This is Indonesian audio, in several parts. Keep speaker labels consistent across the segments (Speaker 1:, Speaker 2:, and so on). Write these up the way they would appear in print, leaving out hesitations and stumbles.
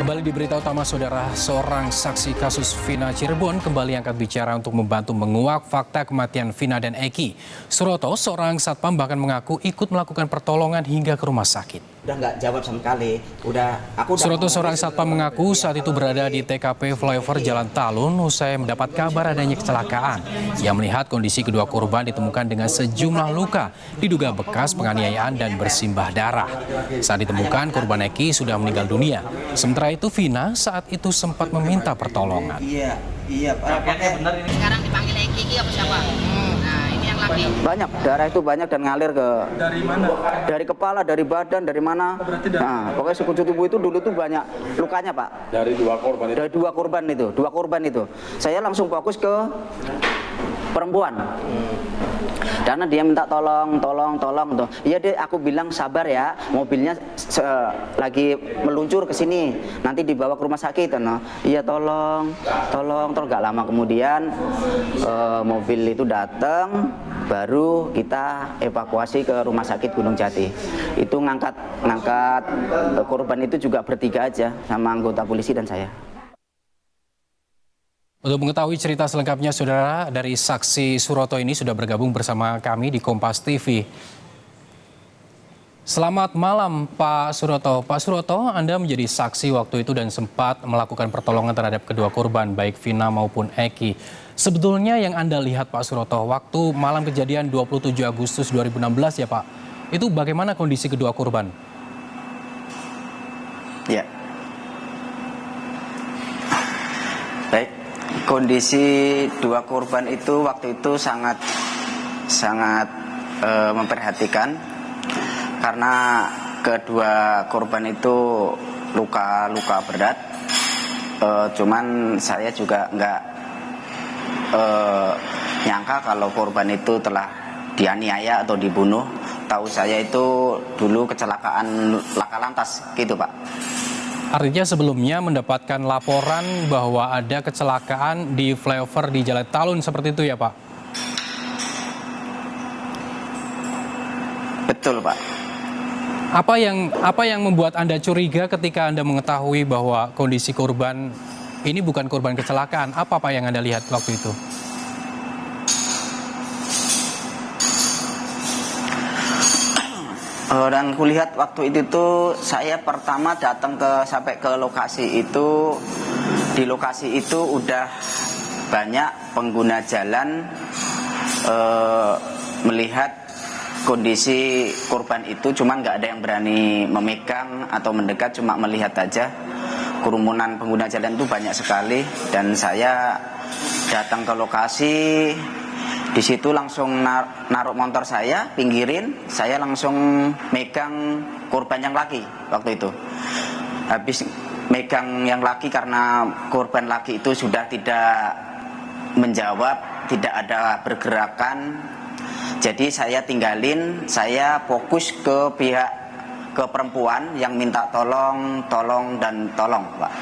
Speaker 1: Kembali di berita utama, saudara, seorang saksi kasus Vina Cirebon kembali angkat bicara untuk membantu menguak fakta kematian Vina dan Eki. Suroto, seorang satpam, bahkan mengaku ikut melakukan pertolongan hingga ke rumah sakit.
Speaker 2: Udah nggak jawab sama sekali.
Speaker 1: Suroto, seorang satpam, mengaku saat itu berada di TKP flyover Jalan Talun usai mendapat kabar adanya kecelakaan. Ia melihat kondisi kedua korban ditemukan dengan sejumlah luka, diduga bekas penganiayaan dan bersimbah darah. Saat ditemukan, korban Eki sudah meninggal dunia. Sementara itu Vina saat itu sempat meminta pertolongan.
Speaker 2: Iya,
Speaker 3: pakai benar ini. Sekarang dipanggil Eki apa siapa? Nah, ini yang laki.
Speaker 4: Banyak, darah itu banyak dan ngalir ke.
Speaker 3: Dari mana?
Speaker 4: Dari kepala, dari badan, dari mana? Nah, pokoknya sekujur tubuh itu dulu tuh banyak lukanya, Pak.
Speaker 5: Dari dua korban itu?
Speaker 4: Dari dua korban itu. Saya langsung fokus ke perempuan. Karena dia minta tolong tuh. Iya deh, aku bilang sabar ya, mobilnya lagi meluncur ke sini, nanti dibawa ke rumah sakit. No. Iya tolong. Gak lama kemudian mobil itu datang, baru kita evakuasi ke rumah sakit Gunung Jati. Itu ngangkat korban itu juga bertiga aja sama anggota polisi dan saya.
Speaker 1: Untuk mengetahui cerita selengkapnya, saudara, dari saksi Suroto ini sudah bergabung bersama kami di Kompas TV. Selamat malam, Pak Suroto. Pak Suroto, Anda menjadi saksi waktu itu dan sempat melakukan pertolongan terhadap kedua korban, baik Vina maupun Eki. Sebetulnya yang Anda lihat, Pak Suroto, waktu malam kejadian 27 Agustus 2016 ya, Pak, itu bagaimana kondisi kedua korban?
Speaker 4: Ya. Baik. Kondisi dua korban itu waktu itu sangat memperhatikan karena kedua korban itu luka berat. Cuman saya juga nggak nyangka kalau korban itu telah dianiaya atau dibunuh. Tahu saya itu dulu kecelakaan laka lantas gitu, Pak.
Speaker 1: Artinya sebelumnya mendapatkan laporan bahwa ada kecelakaan di flyover di Jalan Talun seperti itu ya, Pak?
Speaker 4: Betul, Pak.
Speaker 1: Apa yang membuat Anda curiga ketika Anda mengetahui bahwa kondisi korban ini bukan korban kecelakaan? Apa yang Anda lihat waktu itu?
Speaker 4: Dan kulihat waktu itu tuh saya pertama datang sampai ke lokasi itu. Di lokasi itu udah banyak pengguna jalan melihat kondisi korban itu, cuman nggak ada yang berani memegang atau mendekat, cuma melihat aja. Kerumunan pengguna jalan itu banyak sekali dan saya datang ke lokasi. Di situ langsung naruh motor saya, pinggirin, saya langsung megang korban yang laki waktu itu. Habis megang yang laki karena korban laki itu sudah tidak menjawab, tidak ada pergerakan. Jadi saya tinggalin, saya fokus ke perempuan yang minta tolong, Pak.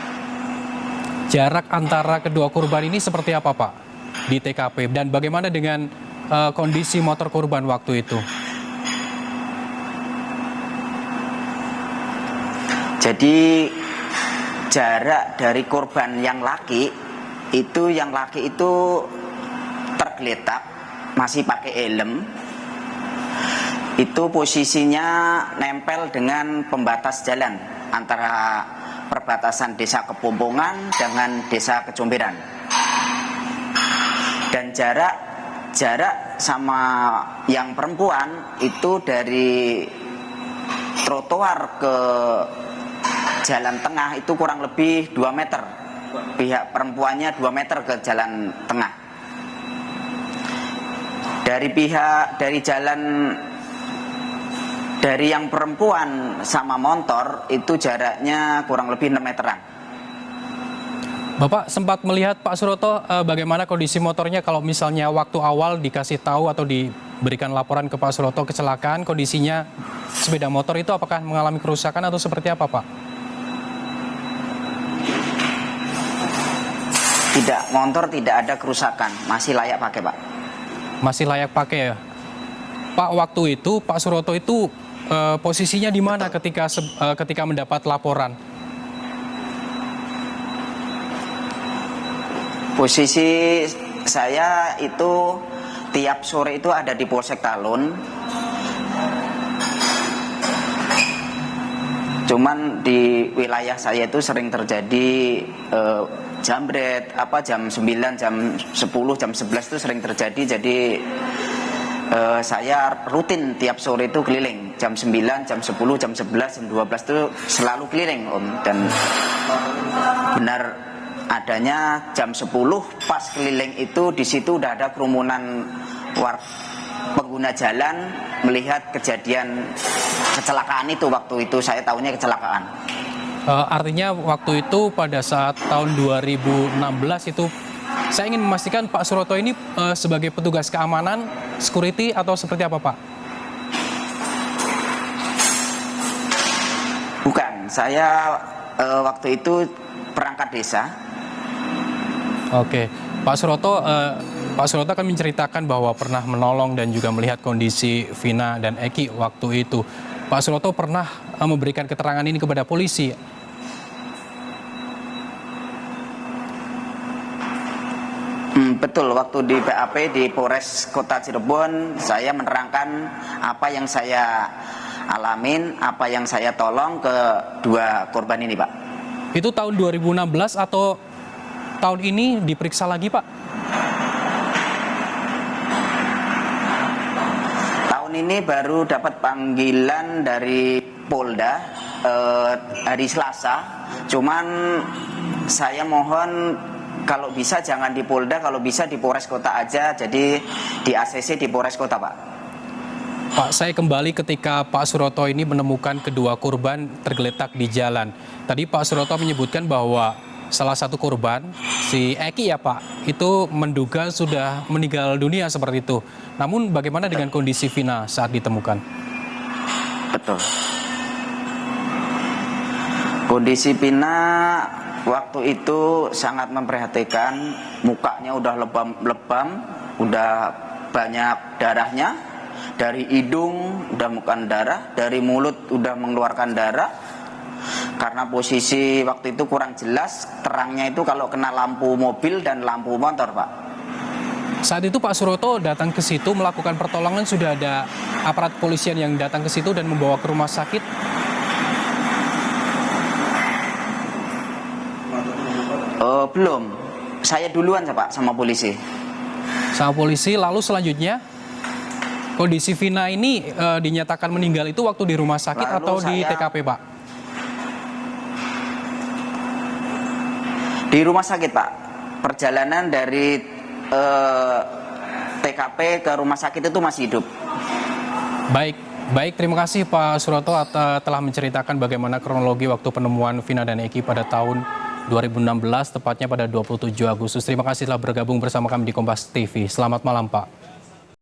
Speaker 1: Jarak antara kedua korban ini seperti apa, Pak, di TKP, dan bagaimana dengan kondisi motor korban waktu itu?
Speaker 4: Jadi jarak dari korban yang laki itu tergeletak, masih pakai helm. Itu posisinya nempel dengan pembatas jalan antara perbatasan Desa Kepompongan dengan Desa Kecomberan. Dan jarak sama yang perempuan itu dari trotoar ke jalan tengah itu kurang lebih 2 meter. Pihak perempuannya 2 meter ke jalan tengah. Dari yang perempuan sama motor itu jaraknya kurang lebih 6 meteran.
Speaker 1: Bapak sempat melihat, Pak Suroto, bagaimana kondisi motornya kalau misalnya waktu awal dikasih tahu atau diberikan laporan ke Pak Suroto kecelakaan, kondisinya sepeda motor itu apakah mengalami kerusakan atau seperti apa, Pak?
Speaker 4: Tidak, motor tidak ada kerusakan, masih layak pakai, Pak.
Speaker 1: Masih layak pakai ya? Pak, waktu itu Pak Suroto itu posisinya di mana ketika mendapat laporan?
Speaker 4: Posisi saya itu tiap sore itu ada di Polsek Talun. Cuman di wilayah saya itu sering terjadi jambret, jam 9, jam 10, jam 11 itu sering terjadi. Jadi saya rutin tiap sore itu keliling. Jam 9, jam 10, jam 11, jam 12 itu selalu keliling, Om. Dan benar adanya jam 10 pas keliling itu, di situ udah ada kerumunan pengguna jalan melihat kejadian kecelakaan itu. Waktu itu saya tahunya kecelakaan.
Speaker 1: Artinya waktu itu pada saat tahun 2016 itu, saya ingin memastikan Pak Suroto ini sebagai petugas keamanan, security atau seperti apa, Pak?
Speaker 4: Bukan, saya waktu itu perangkat desa.
Speaker 1: Oke, Pak Suroto akan menceritakan bahwa pernah menolong dan juga melihat kondisi Vina dan Eki waktu itu. Pak Suroto pernah memberikan keterangan ini kepada polisi.
Speaker 4: Betul, waktu di PAP di Polres Kota Cirebon, saya menerangkan apa yang saya alamin, apa yang saya tolong ke dua korban ini, Pak.
Speaker 1: Itu tahun 2016 atau tahun ini diperiksa lagi, Pak?
Speaker 4: Tahun ini baru dapat panggilan dari Polda hari Selasa. Cuman saya mohon kalau bisa jangan di Polda, kalau bisa di Polres Kota aja. Jadi di ACC di Polres Kota, Pak.
Speaker 1: Pak, saya kembali ketika Pak Suroto ini menemukan kedua korban tergeletak di jalan. Tadi Pak Suroto menyebutkan bahwa salah satu korban, si Eki ya Pak, itu menduga sudah meninggal dunia seperti itu. Namun bagaimana dengan kondisi Vina saat ditemukan?
Speaker 4: Betul. Kondisi Vina waktu itu sangat memprihatinkan. Mukanya udah lebam-lebam, udah banyak darahnya. Dari hidung udah bukan darah, dari mulut udah mengeluarkan darah. Karena posisi waktu itu kurang jelas, terangnya itu kalau kena lampu mobil dan lampu motor, Pak.
Speaker 1: Saat itu Pak Suroto datang ke situ melakukan pertolongan, sudah ada aparat polisian yang datang ke situ dan membawa ke rumah sakit.
Speaker 4: Belum, saya duluan Pak sama polisi.
Speaker 1: Sama polisi, lalu selanjutnya kondisi Vina ini dinyatakan meninggal itu waktu di rumah sakit
Speaker 4: Lalu
Speaker 1: atau di TKP, Pak?
Speaker 4: Di rumah sakit, Pak. Perjalanan dari TKP ke rumah sakit itu masih hidup.
Speaker 1: Baik, terima kasih Pak Suroto telah menceritakan bagaimana kronologi waktu penemuan Vina dan Eki pada tahun 2016, tepatnya pada 27 Agustus. Terima kasih telah bergabung bersama kami di Kompas TV. Selamat malam, Pak.